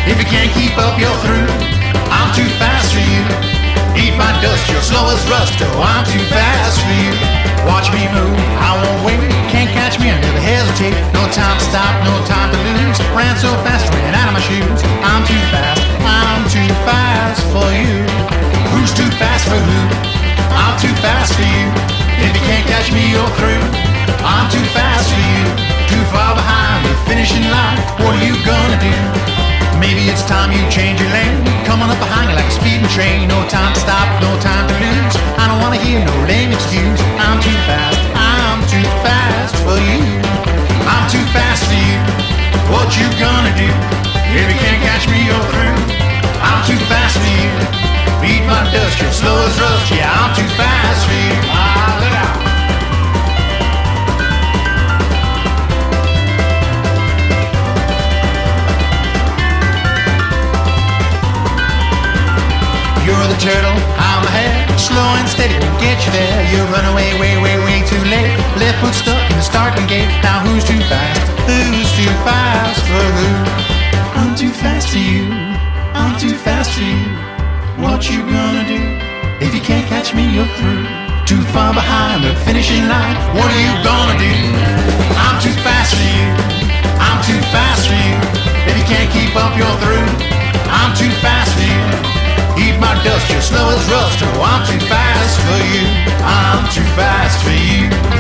If you can't keep up, you're through. I'm too fast for you. Eat my dust, you're slow as rust. Oh, I'm too fast for you. Watch me move, I won't wait. Can't catch me, I never hesitate. No time to stop, no time to lose. Ran so fast, ran out of my shoes. I'm too fast for you. Who's too fast for who? I'm too fast for you. If you can't catch me, you're through. I'm too fast for you. Too far behind the finishing line. What are you gonna do? Maybe it's time you change your lane. Coming up behind you like a speeding train. No time to stop, no time to lose. I don't wanna hear no lame excuse. I'm too fast for you. I'm too fast for you. What you gonna do? If you can't catch me, you're through. I'm too fast for you. Beat my dust, you're slow as rust. Yeah, I'm too fast for you. Look out. You're the turtle, I'm the hare. Slow and steady will get you there. You run away way too late. Left foot stuck in the starting gate. Now who's too fast? Who's too fast for who? I'm too fast for you. I'm too fast for you. What you gonna do? If you can't catch me, you're through. Too far behind the finishing line. What are you gonna do? I'm too fast for you. I'm too fast for you. If you can't keep up, you're through. I'm too fast for you. Eat my dust, you're slow as rust. Oh, I'm too fast for you. I'm too fast for you.